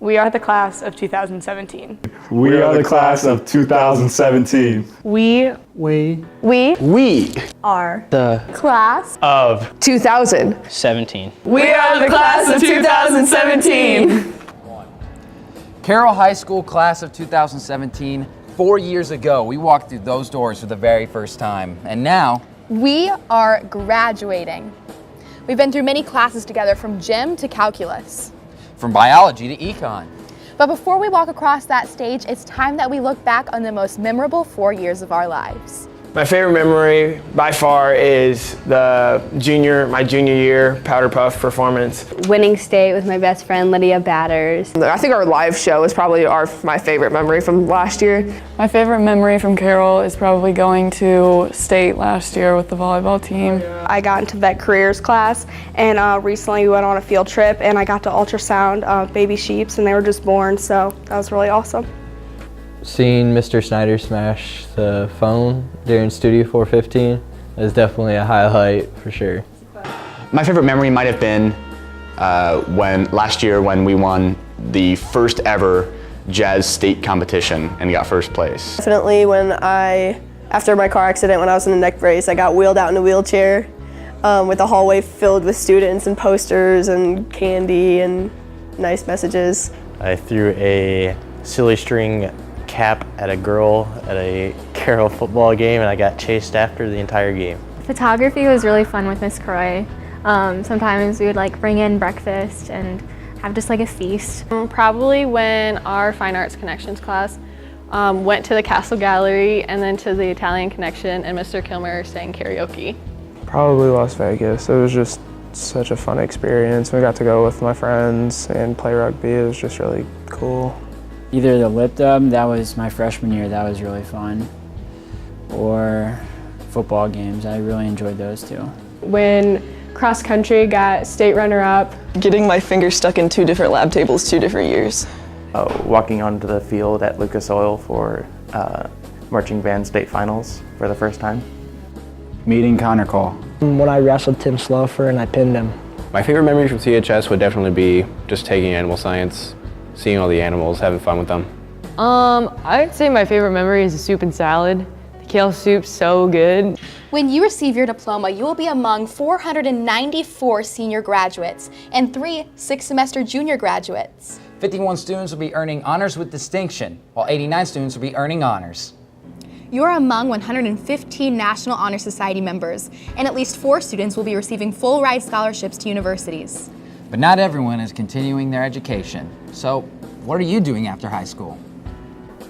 We are the class of 2017. We are the class of 2017. We are the class of 2017. We are the class of 2017. Carroll High School class of 2017. 4 years ago, we walked through those doors for the very first time. And now, we are graduating. We've been through many classes together, from gym to calculus. from biology to econ. But before we walk across that stage, it's time that we look back on the most memorable 4 years of our lives. My favorite memory by far is my junior year powder puff performance. Winning state with my best friend Lydia Batters. I think our live show is probably my favorite memory from last year. My favorite memory from Carroll is probably going to state last year with the volleyball team. I got into vet careers class, and recently we went on a field trip and I got to ultrasound baby sheeps, and they were just born, so that was really awesome. Seeing Mr. Snyder smash the phone during Studio 415 is definitely a highlight for sure. My favorite memory might have been last year when we won the first ever jazz state competition and got first place. Definitely after my car accident when I was in a neck brace, I got wheeled out in a wheelchair with a hallway filled with students and posters and candy and nice messages. I threw a silly string cap at a girl at a Carroll football game, and I got chased after the entire game. Photography was really fun with Miss Croy. Sometimes we would bring in breakfast and have just a feast. Probably when our Fine Arts Connections class went to the Castle Gallery and then to the Italian Connection, and Mr. Kilmer sang karaoke. Probably Las Vegas. It was just such a fun experience. We got to go with my friends and play rugby. It was just really cool. Either the lip dub, that was my freshman year, that was really fun, or football games, I really enjoyed those too. When cross country got state runner-up. Getting my finger stuck in 2 different lab tables 2 different years. Walking onto the field at Lucas Oil for marching band state finals for the first time. Meeting Connor Cole. When I wrestled Tim Slofer and I pinned him. My favorite memory from CHS would definitely be just taking animal science, seeing all the animals, having fun with them. I'd say my favorite memory is the soup and salad. The kale soup's so good. When you receive your diploma, you will be among 494 senior graduates and 3 6-semester junior graduates. 51 students will be earning honors with distinction, while 89 students will be earning honors. You're among 115 National Honor Society members, and at least 4 students will be receiving full ride scholarships to universities. But not everyone is continuing their education. So, what are you doing after high school?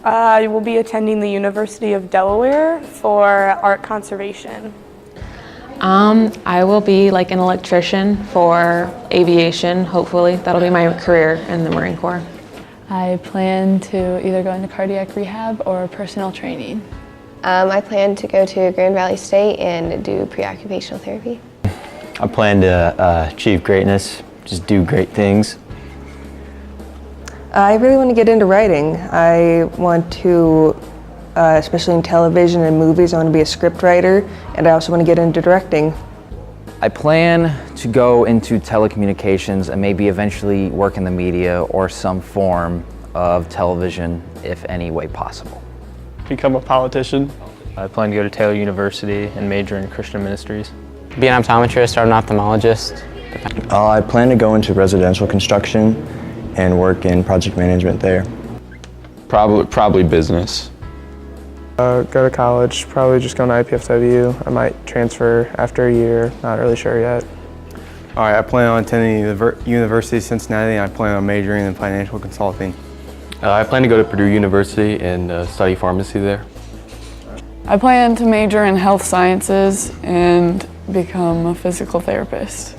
I will be attending the University of Delaware for art conservation. I will be an electrician for aviation, hopefully. That'll be my career in the Marine Corps. I plan to either go into cardiac rehab or personal training. I plan to go to Grand Valley State and do pre-occupational therapy. I plan to achieve greatness, just do great things. I really want to get into writing. I want to, especially in television and movies, I want to be a script writer, and I also want to get into directing. I plan to go into telecommunications and maybe eventually work in the media or some form of television, if any way possible. Become a politician. I plan to go to Taylor University and major in Christian ministries. Be an optometrist or an ophthalmologist. I plan to go into residential construction and work in project management there. Probably business. Go to college, probably just going to IPFW. I might transfer after a year, not really sure yet. All right, I plan on attending the University of Cincinnati, and I plan on majoring in financial consulting. I plan to go to Purdue University and study pharmacy there. I plan to major in health sciences and become a physical therapist.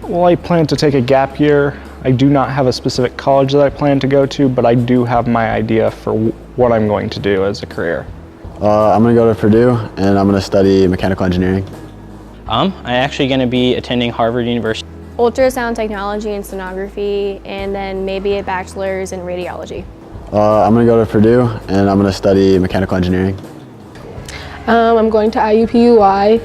Well, I plan to take a gap year. I do not have a specific college that I plan to go to, but I do have my idea for what I'm going to do as a career. I'm going to go to Purdue, and I'm going to study mechanical engineering. I'm actually going to be attending Harvard University. Ultrasound technology and sonography, and then maybe a bachelor's in radiology. I'm going to go to Purdue, and I'm going to study mechanical engineering. I'm going to IUPUI,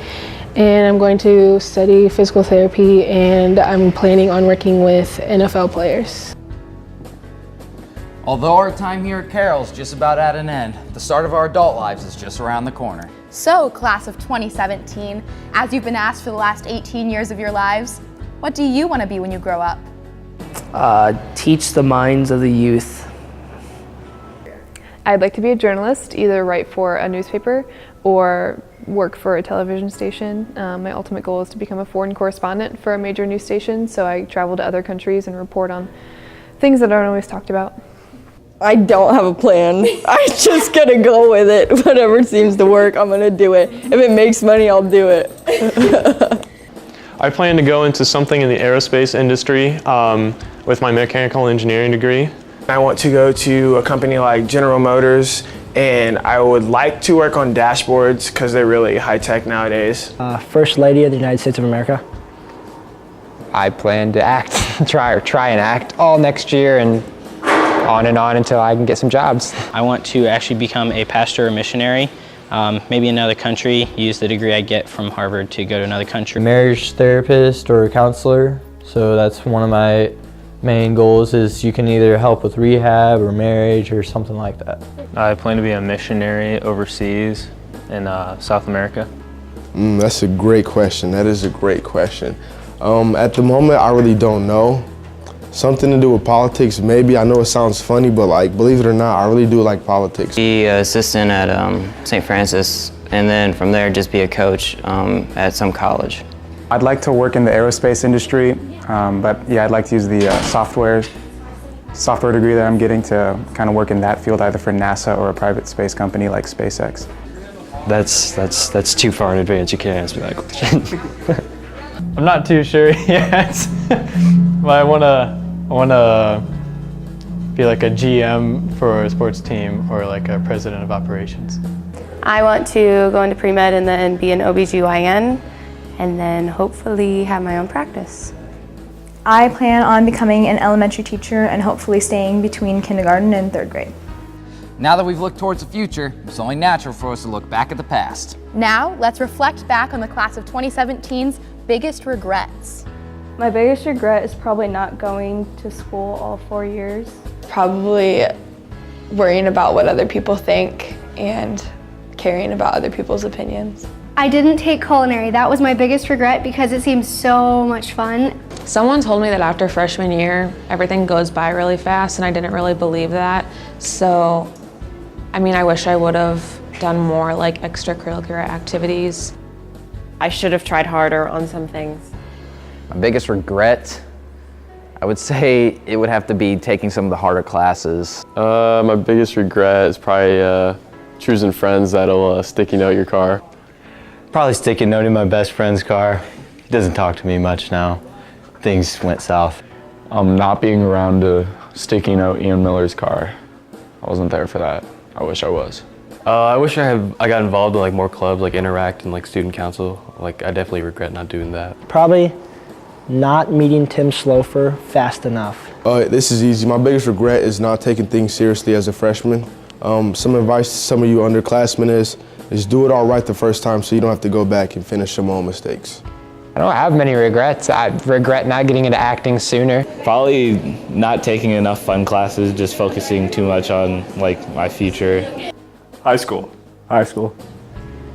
and I'm going to study physical therapy, and I'm planning on working with NFL players. Although our time here at Carroll is just about at an end, the start of our adult lives is just around the corner. So, class of 2017, as you've been asked for the last 18 years of your lives, what do you want to be when you grow up? Teach the minds of the youth. I'd like to be a journalist, either write for a newspaper or work for a television station. My ultimate goal is to become a foreign correspondent for a major news station, so I travel to other countries and report on things that aren't always talked about. I don't have a plan. I'm just gonna go with it. Whatever seems to work, I'm gonna do it. If it makes money, I'll do it. I plan to go into something in the aerospace industry with my mechanical engineering degree. I want to go to a company like General Motors, and I would like to work on dashboards because they're really high tech nowadays. First Lady of the United States of America. I plan to act, try and act all next year and on until I can get some jobs. I want to actually become a pastor or missionary, maybe in another country, use the degree I get from Harvard to go to another country. Marriage therapist or counselor, so that's one of my main goals is you can either help with rehab or marriage or something like that. I plan to be a missionary overseas in South America. That's a great question. That is a great question. At the moment, I really don't know. Something to do with politics, maybe. I know it sounds funny, but like, believe it or not, I really do like politics. Be an assistant at St. Francis, and then from there just be a coach at some college. I'd like to work in the aerospace industry, but yeah, I'd like to use the software degree that I'm getting to kind of work in that field, either for NASA or a private space company like SpaceX. That's too far in advance. You can't ask me that question. I'm not too sure yet, but I wanna be like a GM for a sports team or like a president of operations. I want to go into pre-med and then be an OBGYN and then hopefully have my own practice. I plan on becoming an elementary teacher and hopefully staying between kindergarten and 3rd grade. Now that we've looked towards the future, it's only natural for us to look back at the past. Now, let's reflect back on the class of 2017's biggest regrets. My biggest regret is probably not going to school all 4 years. Probably worrying about what other people think and caring about other people's opinions. I didn't take culinary. That was my biggest regret because it seemed so much fun. Someone told me that after freshman year, everything goes by really fast, and I didn't really believe that. So, I mean, I wish I would have done more like extracurricular activities. I should have tried harder on some things. My biggest regret, I would say it would have to be taking some of the harder classes. My biggest regret is probably choosing friends that'll sticky note your car. Probably sticky noting my best friend's car. He doesn't talk to me much now. Things went south. Not being around to sticky note Ian Miller's car. I wasn't there for that. I wish I was. I wish I got involved in like more clubs, like Interact and like student council. Like I definitely regret not doing that. Probably not meeting Tim Slofer fast enough. This is easy. My biggest regret is not taking things seriously as a freshman. Some advice to some of you underclassmen is do it all right the first time so you don't have to go back and finish some own mistakes. I don't have many regrets. I regret not getting into acting sooner. Probably not taking enough fun classes, just focusing too much on like my future. High school.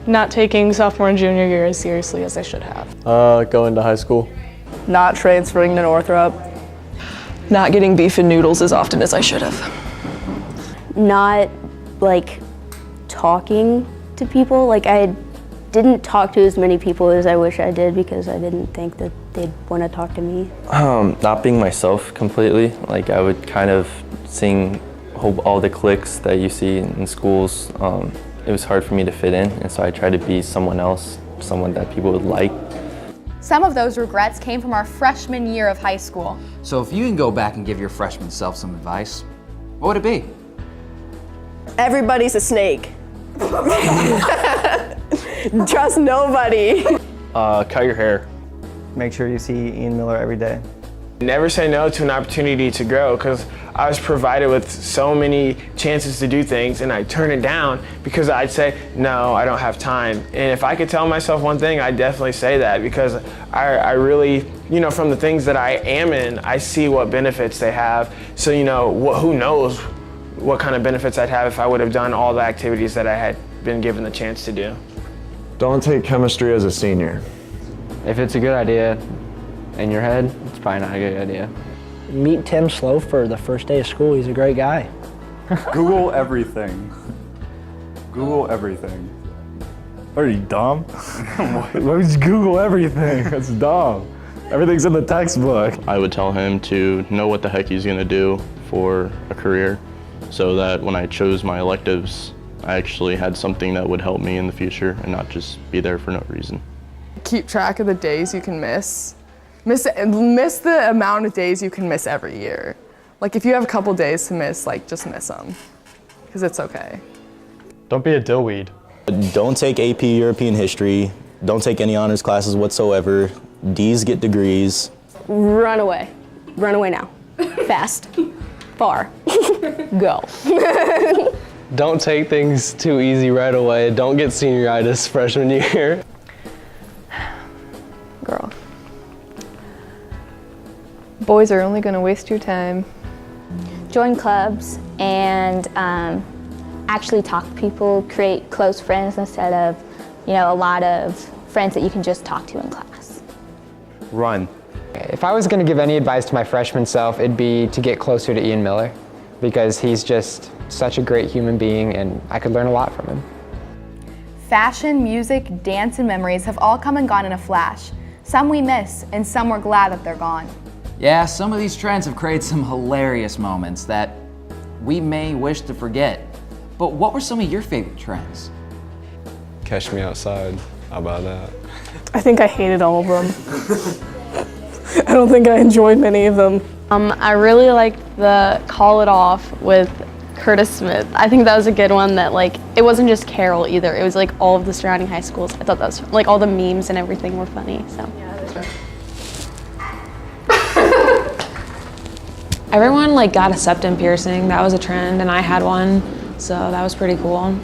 Not taking sophomore and junior year as seriously as I should have. Going to high school. Not transferring to Northrop. Not getting beef and noodles as often as I should have. Not like talking to people. Like I didn't talk to as many people as I wish I did because I didn't think that they'd want to talk to me. Not being myself completely. Like I would kind of sing all the cliques that you see in schools. It was hard for me to fit in, and so I tried to be someone else, someone that people would like. Some of those regrets came from our freshman year of high school. So if you can go back and give your freshman self some advice, what would it be? Everybody's a snake. Trust nobody. Cut your hair. Make sure you see Ian Miller every day. Never say no to an opportunity to grow, because I was provided with so many chances to do things and I turn it down because I'd say, no, I don't have time. And if I could tell myself one thing, I'd definitely say that, because I really, from the things that I am in, I see what benefits they have. So, who knows what kind of benefits I'd have if I would have done all the activities that I had been given the chance to do. Don't take chemistry as a senior. If it's a good idea in your head, it's probably not a good idea. Meet Tim Slofer the first day of school. He's a great guy. Google everything. Google everything. Are you dumb? Let's Google everything. That's dumb. Everything's in the textbook. I would tell him to know what the heck he's gonna do for a career so that when I chose my electives, I actually had something that would help me in the future and not just be there for no reason. Keep track of the days you can miss. Miss the amount of days you can miss every year. Like if you have a couple days to miss, like just miss them, because it's okay. Don't be a dillweed. Don't take AP European history. Don't take any honors classes whatsoever. D's get degrees. Run away. Run away now. Fast. Far. Go. Don't take things too easy right away. Don't get senioritis freshman year. Girl. Boys are only gonna waste your time. Join clubs and actually talk to people, create close friends instead of, a lot of friends that you can just talk to in class. Run. If I was going to give any advice to my freshman self, it'd be to get closer to Ian Miller because he's just such a great human being and I could learn a lot from him. Fashion, music, dance, and memories have all come and gone in a flash. Some we miss, and some we're glad that they're gone. Yeah, some of these trends have created some hilarious moments that we may wish to forget. But what were some of your favorite trends? Catch me outside. How about that? I think I hated all of them. I don't think I enjoyed many of them. I really liked the Call It Off with Curtis Smith. I think that was a good one that it wasn't just Carroll either. It was all of the surrounding high schools. I thought that was all the memes and everything were funny, so. Everyone got a septum piercing. That was a trend and I had one, so that was pretty cool.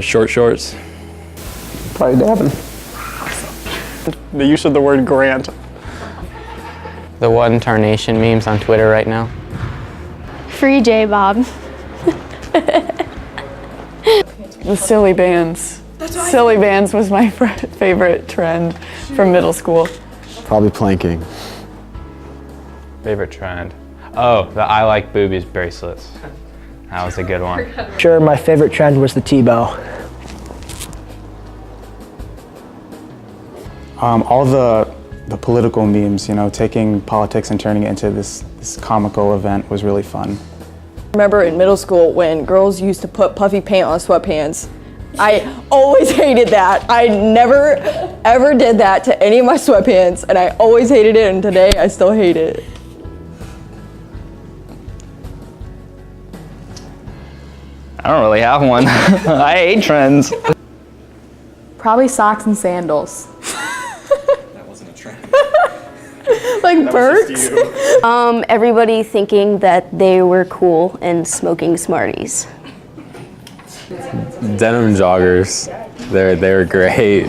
Short shorts. Probably dabbing. The use of the word grant. The one tarnation memes on Twitter right now. Free J-Bob. The silly bands. Silly bands was my favorite trend from middle school. Probably planking. Favorite trend? Oh, the I Like Boobies bracelets. That was a good one. Sure, my favorite trend was the T-bow. All the political memes, taking politics and turning it into this comical event was really fun. I remember in middle school when girls used to put puffy paint on sweatpants. I always hated that. I never ever did that to any of my sweatpants and I always hated it and today I still hate it. I don't really have one. I hate trends. Probably socks and sandals. That wasn't a trend. Like Birks? Everybody thinking that they were cool and smoking Smarties. Denim joggers. They were great.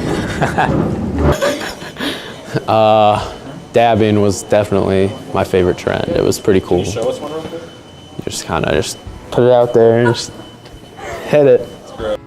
Dabbing was definitely my favorite trend. It was pretty cool. Can you show us one real quick? You just kind of put it out there and just hit it.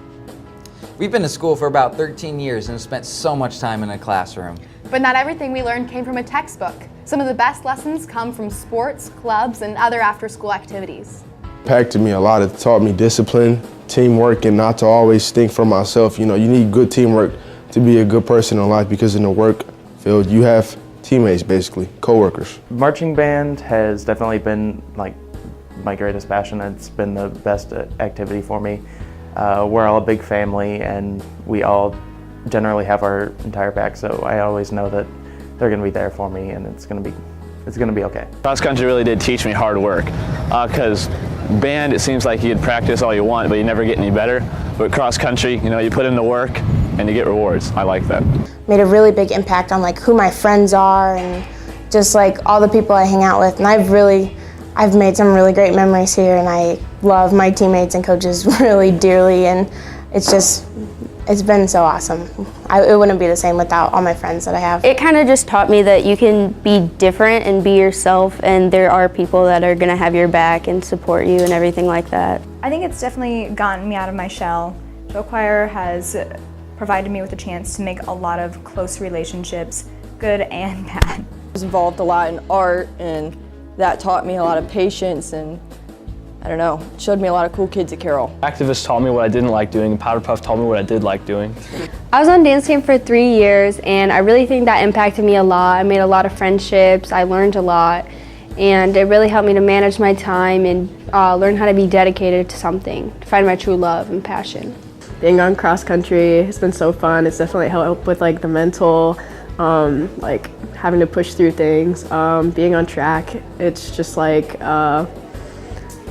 We've been to school for about 13 years and have spent so much time in a classroom. But not everything we learned came from a textbook. Some of the best lessons come from sports, clubs, and other after-school activities. Impacted me a lot. It taught me discipline, teamwork, and not to always think for myself. You need good teamwork to be a good person in life because in the work field, you have teammates, basically, co-workers. Marching band has definitely been my greatest passion. It's been the best activity for me. We're all a big family and we all generally have our entire back, so I always know that they're going to be there for me and it's going to be okay. Cross country really did teach me hard work because band, it seems like you could practice all you want but you never get any better, but cross country, you put in the work and you get rewards. I like that. Made a really big impact on who my friends are and just all the people I hang out with, and I've made some really great memories here and I love my teammates and coaches really dearly, and it's just it's been so awesome. It wouldn't be the same without all my friends that I have. It kind of just taught me that you can be different and be yourself, and there are people that are gonna have your back and support you and everything like that. I think it's definitely gotten me out of my shell. Show choir has provided me with a chance to make a lot of close relationships, good and bad. I was involved a lot in art, and that taught me a lot of patience, and I don't know, showed me a lot of cool kids at Carroll. Activists taught me what I didn't like doing, and Powder Puff taught me what I did like doing. I was on dance team for 3 years, and I really think that impacted me a lot. I made a lot of friendships, I learned a lot, and it really helped me to manage my time and learn how to be dedicated to something, to find my true love and passion. Being on cross country has been so fun. It's definitely helped with like the mental, like having to push through things. Being on track, it's just like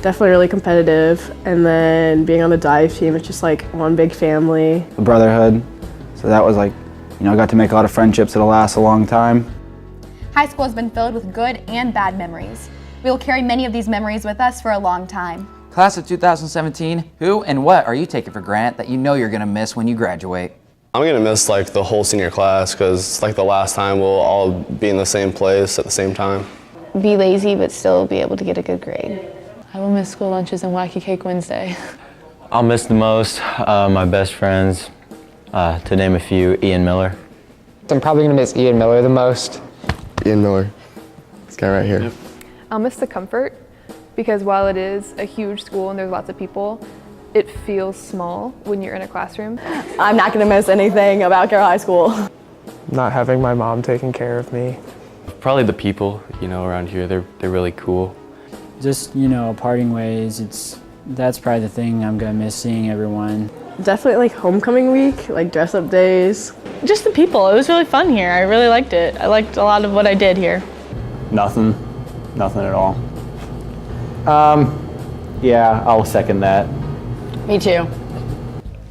definitely really competitive. And then being on the dive team, it's just like one big family. The brotherhood. So that was like, you know, I got to make a lot of friendships that'll last a long time. High school has been filled with good and bad memories. We will carry many of these memories with us for a long time. Class of 2017, who and what are you taking for granted that you know you're gonna miss when you graduate? I'm gonna miss like the whole senior class because it's like the last time we'll all be in the same place at the same time. Be lazy but still be able to get a good grade. I will miss school lunches and Wacky Cake Wednesday. I'll miss the most my best friends, to name a few, Ian Miller. I'm probably gonna miss Ian Miller the most. Ian Miller, this guy right here. Yep. I'll miss the comfort, because while it is a huge school and there's lots of people, it feels small when you're in a classroom. I'm not gonna miss anything about Carroll High School. Not having my mom taking care of me. Probably the people, you know, around here, they're really cool. Just, you know, parting ways, that's probably the thing I'm gonna miss, seeing everyone. Definitely like homecoming week, like dress up days. Just the people, it was really fun here. I really liked it. I liked a lot of what I did here. Nothing at all. Yeah, I'll second that. Me too.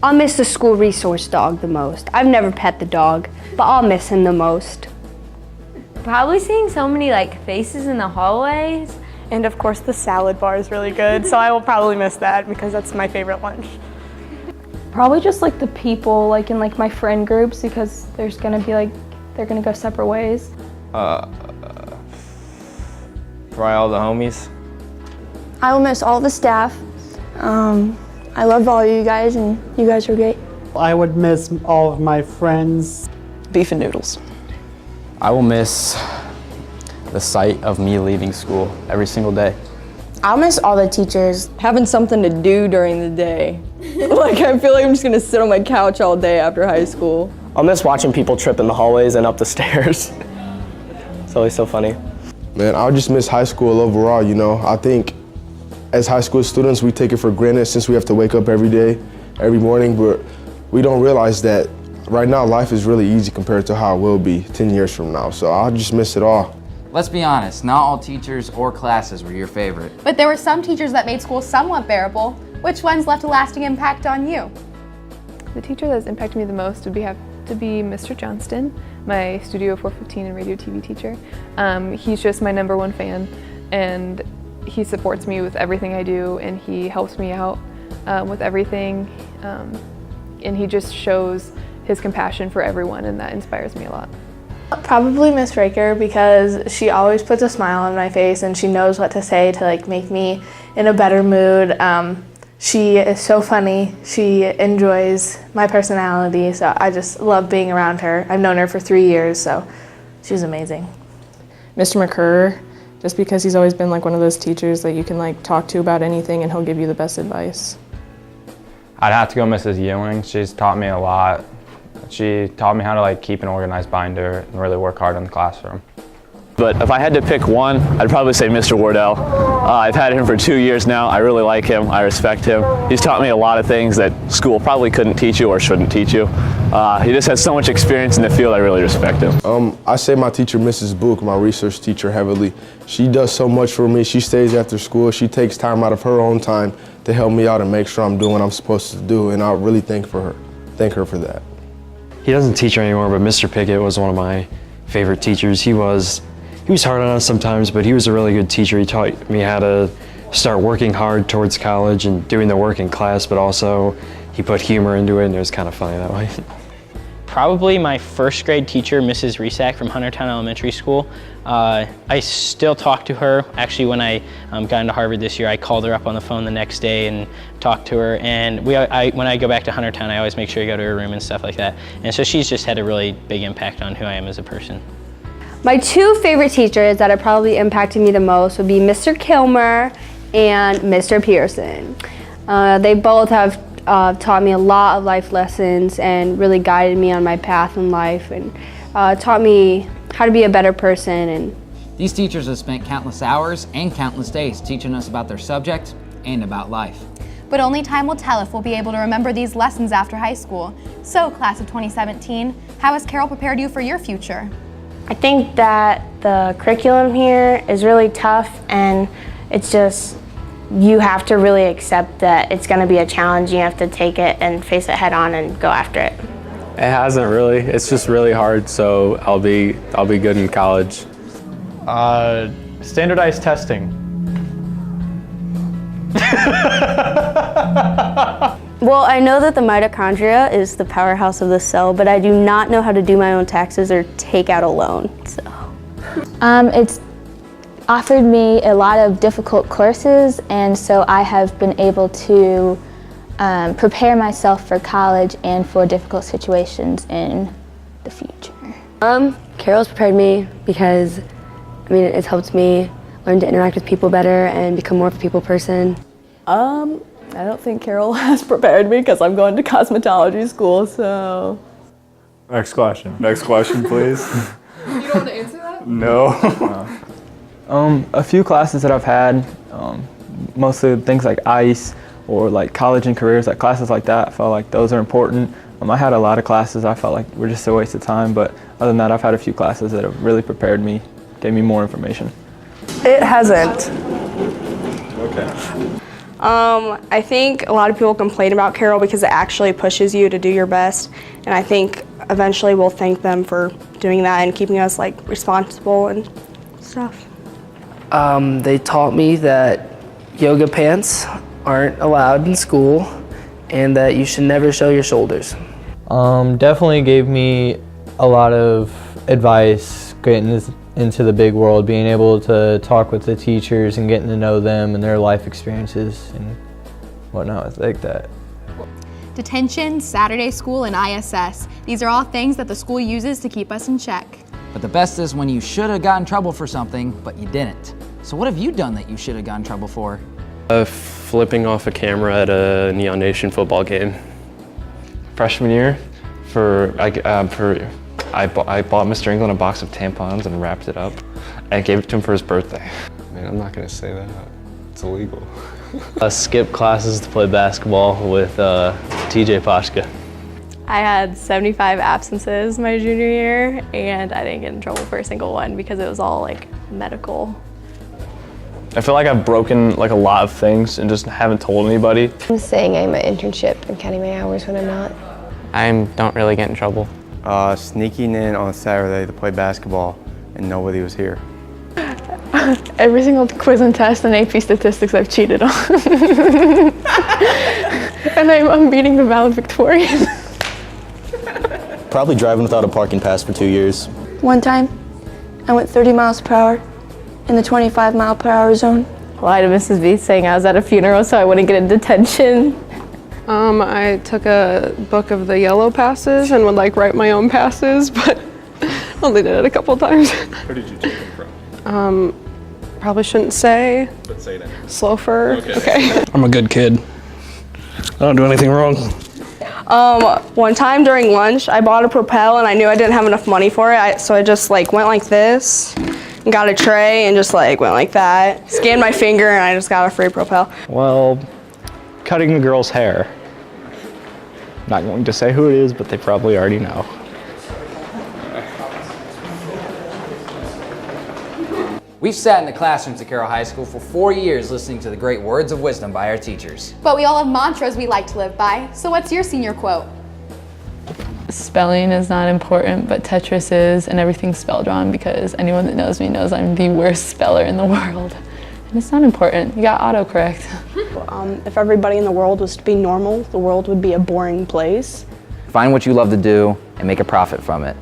I'll miss the school resource dog the most. I've never pet the dog, but I'll miss him the most. Probably seeing so many like faces in the hallways. And of course the salad bar is really good, so I will probably miss that because that's my favorite lunch. Probably just like the people, like in like my friend groups, because there's gonna be like, they're gonna go separate ways. Probably all the homies. I will miss all the staff. I love all of you guys, and you guys are great. I would miss all of my friends. Beef and noodles. I will miss the sight of me leaving school every single day. I'll miss all the teachers. Having something to do during the day. Like, I feel like I'm just gonna sit on my couch all day after high school. I'll miss watching people trip in the hallways and up the stairs. It's always so funny. Man, I'll just miss high school overall, you know. I think as high school students, we take it for granted since we have to wake up every day, every morning, but we don't realize that right now life is really easy compared to how it will be 10 years from now. So I'll just miss it all. Let's be honest, not all teachers or classes were your favorite. But there were some teachers that made school somewhat bearable. Which ones left a lasting impact on you? The teacher that has impacted me the most would have to be Mr. Johnston, my Studio 415 and radio TV teacher. He's just my #1 fan, and he supports me with everything I do, and he helps me out with everything, and he just shows his compassion for everyone, and that inspires me a lot. Probably Miss Raker, because she always puts a smile on my face and she knows what to say to like make me in a better mood. She is so funny. She enjoys my personality, so I just love being around her. I've known her for 3 years, so she's amazing. Mr. McCurr, just because he's always been like one of those teachers that you can like talk to about anything and he'll give you the best advice. I'd have to go Mrs. Ewing. She's taught me a lot. She taught me how to like keep an organized binder and really work hard in the classroom. But if I had to pick one, I'd probably say Mr. Wardell. I've had him for 2 years now. I really like him. I respect him. He's taught me a lot of things that school probably couldn't teach you or shouldn't teach you. He just has so much experience in the field. I really respect him. I say my teacher, Mrs. Book, my research teacher, heavily. She does so much for me. She stays after school. She takes time out of her own time to help me out and make sure I'm doing what I'm supposed to do. And I really thank her for that. He doesn't teach anymore, but Mr. Pickett was one of my favorite teachers. He was hard on us sometimes, but he was a really good teacher. He taught me how to start working hard towards college and doing the work in class, but also he put humor into it, and it was kind of funny that way. Probably my first grade teacher, Mrs. Resack from Huntertown Elementary School. I still talk to her. Actually, when I got into Harvard this year, I called her up on the phone the next day and talked to her. And when I go back to Huntertown, I always make sure to go to her room and stuff like that. And so she's just had a really big impact on who I am as a person. My two favorite teachers that have probably impacted me the most would be Mr. Kilmer and Mr. Pearson. They both have taught me a lot of life lessons and really guided me on my path in life and taught me how to be a better person. And these teachers have spent countless hours and countless days teaching us about their subject and about life. But only time will tell if we'll be able to remember these lessons after high school. So, class of 2017, how has Carroll prepared you for your future? I think that the curriculum here is really tough, and it's just, you have to really accept that it's going to be a challenge. You have to take it and face it head on and go after it. It hasn't really. It's just really hard, so I'll be good in college. Standardized testing. well, I know that the mitochondria is the powerhouse of the cell, but I do not know how to do my own taxes or take out a loan. So, it's offered me a lot of difficult courses, and so I have been able to prepare myself for college and for difficult situations in the future. Carroll's prepared me because, I mean, it's helped me learn to interact with people better and become more of a people person. I don't think Carroll has prepared me because I'm going to cosmetology school, so. Next question. Next question, please. You don't want to answer that? No. A few classes that I've had, mostly things like ICE or like college and careers, like classes like that, I felt like those are important. I had a lot of classes I felt like were just a waste of time, but other than that, I've had a few classes that have really prepared me, gave me more information. It hasn't. Okay. I think a lot of people complain about Carroll because it actually pushes you to do your best, and I think eventually we'll thank them for doing that and keeping us like responsible and stuff. They taught me that yoga pants aren't allowed in school and that you should never show your shoulders. Definitely gave me a lot of advice getting into the big world, being able to talk with the teachers and getting to know them and their life experiences and whatnot like that. Detention, Saturday school, and ISS. These are all things that the school uses to keep us in check. But the best is when you should have gotten in trouble for something, but you didn't. So what have you done that you should have gotten in trouble for? Flipping off a camera at a Neon Nation football game. Freshman year, I bought Mr. England a box of tampons and wrapped it up and gave it to him for his birthday. Man, I'm not gonna say that. It's illegal. I skipped classes to play basketball with TJ Pashka. I had 75 absences my junior year, and I didn't get in trouble for a single one because it was all like medical. I feel like I've broken like a lot of things and just haven't told anybody. I'm saying I'm an internship and counting my hours when I'm not. I don't really get in trouble. Sneaking in on Saturday to play basketball and nobody was here. Every single quiz and test and AP statistics I've cheated on. And I'm beating the valedictorian. Probably driving without a parking pass for 2 years. One time, I went 30 miles per hour in the 25-mile-per-hour zone. Lied to Mrs. B saying I was at a funeral so I wouldn't get in detention. I took a book of the yellow passes and would like write my own passes, but only did it a couple times. Where did you take them from? Probably shouldn't say. But say that. Slofer. Okay. I'm a good kid. I don't do anything wrong. One time during lunch, I bought a Propel and I knew I didn't have enough money for it, so I just like went like this and got a tray and just like went like that. Scanned my finger and I just got a free Propel. Well, cutting the girl's hair. Not going to say who it is, but they probably already know. We've sat in the classrooms at Carroll High School for 4 years listening to the great words of wisdom by our teachers. But we all have mantras we like to live by. So what's your senior quote? Spelling is not important, but Tetris is, and everything's spelled wrong because anyone that knows me knows I'm the worst speller in the world. And it's not important. You got autocorrect. If everybody in the world was to be normal, the world would be a boring place. Find what you love to do and make a profit from it.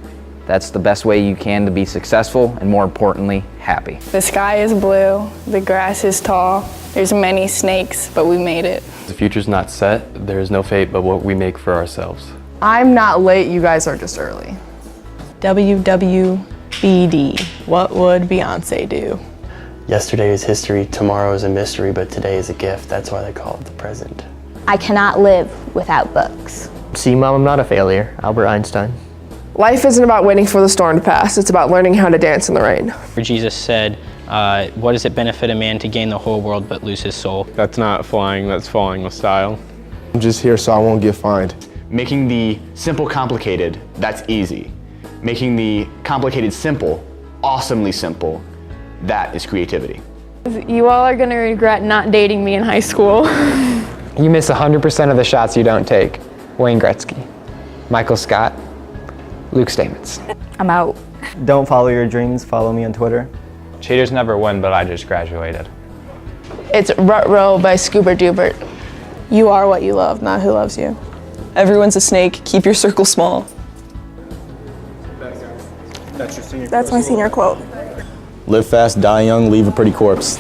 That's the best way you can to be successful and, more importantly, happy. The sky is blue, the grass is tall, there's many snakes, but we made it. The future's not set, there is no fate but what we make for ourselves. I'm not late, you guys are just early. WWBD, what would Beyonce do? Yesterday is history, tomorrow is a mystery, but today is a gift. That's why they call it the present. I cannot live without books. See, Mom, I'm not a failure. Albert Einstein. Life isn't about waiting for the storm to pass, it's about learning how to dance in the rain. Jesus said, what does it benefit a man to gain the whole world but lose his soul? That's not flying, that's falling with style. I'm just here so I won't get fined. Making the simple complicated, that's easy. Making the complicated simple, awesomely simple, that is creativity. You all are gonna regret not dating me in high school. You miss 100% of the shots you don't take. Wayne Gretzky, Michael Scott, Luke Stamets. I'm out. Don't follow your dreams, follow me on Twitter. Cheaters never win, but I just graduated. It's Rut Row by Scuba Dubert. You are what you love, not who loves you. Everyone's a snake, keep your circle small. That's your senior That's my senior quote. Live fast, die young, leave a pretty corpse.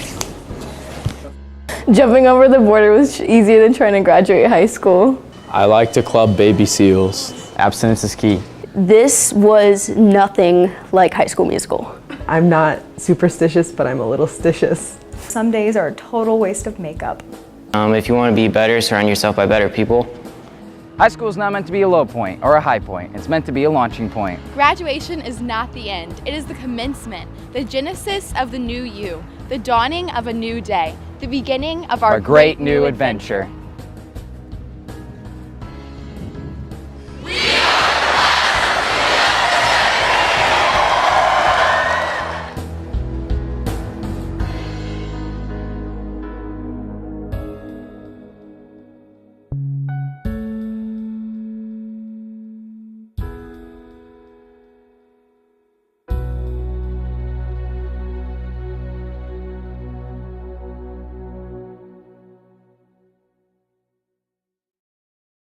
Jumping over the border was easier than trying to graduate high school. I like to club baby seals. Abstinence is key. This was nothing like High School Musical. I'm not superstitious, but I'm a little stitious. Some days are a total waste of makeup. If you want to be better, surround yourself by better people. High school is not meant to be a low point or a high point. It's meant to be a launching point. Graduation is not the end. It is the commencement, the genesis of the new you, the dawning of a new day, the beginning of our great new adventure.